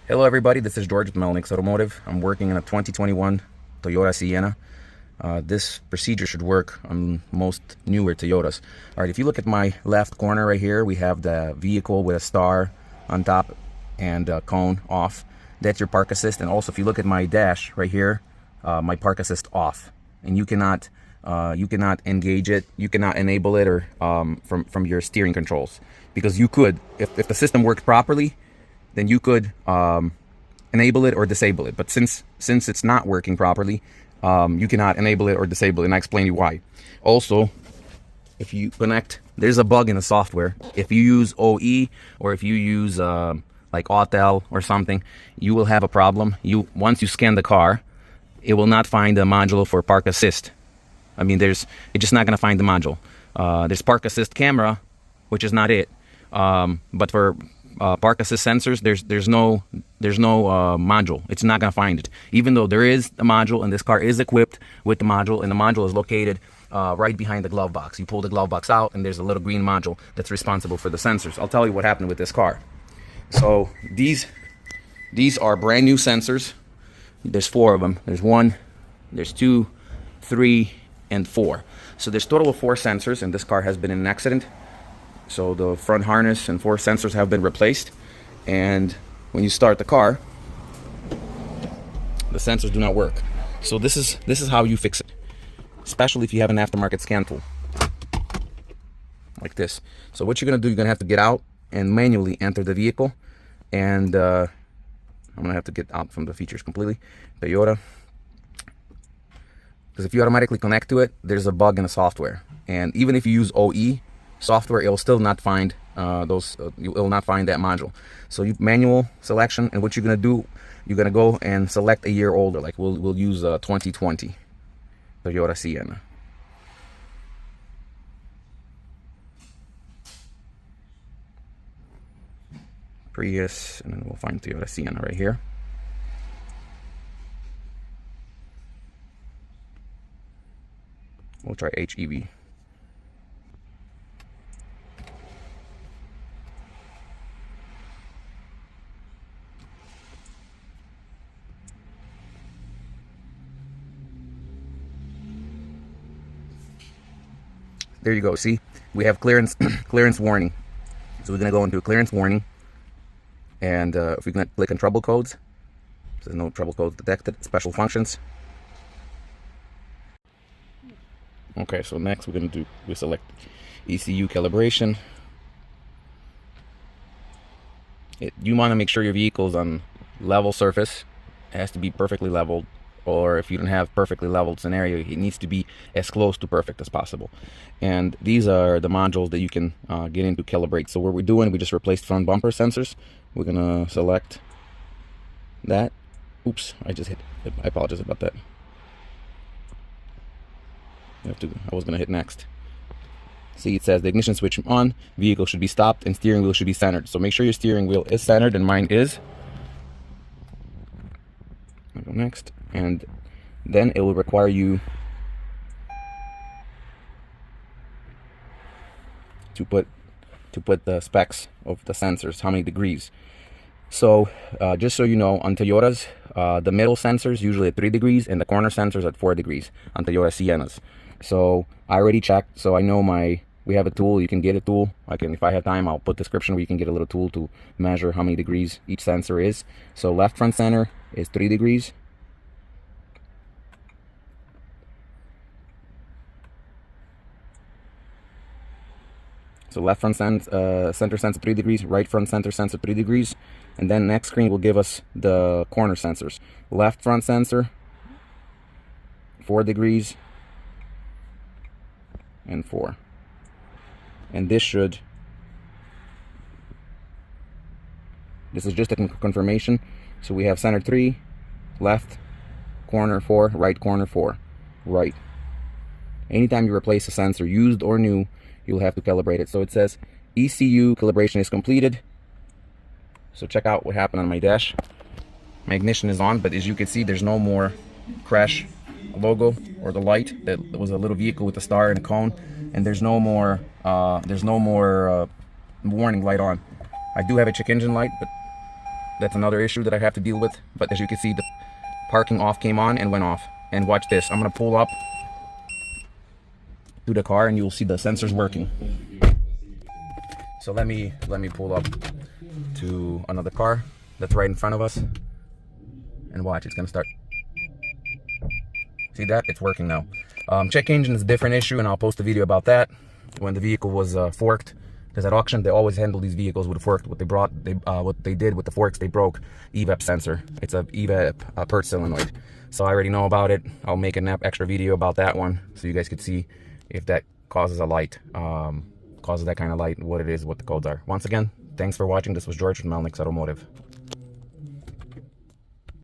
Hello everybody, this is George with Melnix Automotive. I'm working in a 2021 Toyota Sienna. This procedure should work on most newer Toyotas. Alright, if you look at my left corner right here, we have the vehicle with a star on top and a cone off. That's your park assist. And also if you look at my dash right here, my park assist off. And you cannot engage it, you cannot enable it or from your steering controls. Because you could, if the system worked properly, then you could enable it or disable it. But since it's not working properly, you cannot enable it or disable it, and I explain you why. Also, if you connect, there's a bug in the software. If you use OE or if you use like Autel or something, you will have a problem. Once you scan the car, it will not find a module for park assist. I mean, it's just not going to find the module. There's park assist camera, which is not it. But for park assist sensors, there's no module. It's not gonna find it, even though there is a module, and this car is equipped with the module, and the module is located right behind the glove box. You pull the glove box out, and there's a little green module that's responsible for the sensors. I'll tell you what happened with this car. So these are brand new sensors. There's 4 of them. There's 1, there's 2, 3, and 4. So there's a total of 4 sensors, and this car has been in an accident. So the front harness and 4 sensors have been replaced, and when you start the car, the sensors do not work. So this is how you fix it, especially if you have an aftermarket scan tool like this. So what you're gonna do, you're gonna have to get out and manually enter the vehicle, and I'm gonna have to get out from the features completely. Toyota, because if you automatically connect to it, there's a bug in the software, and even if you use OE software, it'll still not find you'll not find that module. So you manual selection, and what you're gonna do, you're gonna go and select a year older. Like we'll use 2020 Toyota Sienna. Prius, and then we'll find Toyota Sienna right here. We'll try HEV. There you go. See, we have clearance warning. So we're gonna go into a clearance warning, and if we can click on trouble codes, there's no trouble codes detected. Special functions. Okay, so next we select ECU calibration. You want to make sure your vehicle's on level surface. It has to be perfectly leveled. Or if you don't have perfectly leveled scenario, it needs to be as close to perfect as possible. And these are the modules that you can get into Calibrate. So what we're doing, we just replaced front bumper sensors. We're gonna select that. Oops, I just hit. I apologize about that. I was gonna hit next. See, it says the ignition switch on, vehicle should be stopped, and steering wheel should be centered. So make sure your steering wheel is centered, and mine is. I'll go next, and then it will require you to put the specs of the sensors, how many degrees. So just so you know, on Toyotas, the middle sensors usually at 3 degrees, and the corner sensors at 4 degrees on Toyota Siennas. So I already checked, so I know we have a tool. You can get a tool. If I have time, I'll put description where you can get a little tool to measure how many degrees each sensor is. So left front center is 3 degrees. So left front center sensor 3 degrees, right front center sensor 3 degrees, and then next screen will give us the corner sensors. Left front sensor 4 degrees and 4. And this is just a confirmation. So we have center 3, left corner 4, right corner 4, right. Anytime you replace a sensor, used or new, you'll have to calibrate it. So it says ECU calibration is completed. So check out what happened on my dash. My ignition is on, but as you can see, there's no more crash logo or the light. That was a little vehicle with a star and a cone, and there's no more warning light on. I do have a check engine light, but That's another issue that I have to deal with. But as you can see, the parking off came on and went off. And watch this. I'm gonna pull up to the car and you'll see the sensors working. So let me pull up to another car that's right in front of us, and watch, it's gonna start. See that? It's working now. Check engine is a different issue, and I'll post a video about that. When the vehicle was forked, because at auction they always handle these vehicles with a fork. What they did with the forks, they broke EVAP sensor. It's a EVAP per solenoid. So I already know about it. I'll make an extra video about that one so you guys could see if that causes a light, causes that kind of light, what it is, what the codes are. Once again, thanks for watching. This was George from Lexus Automotive.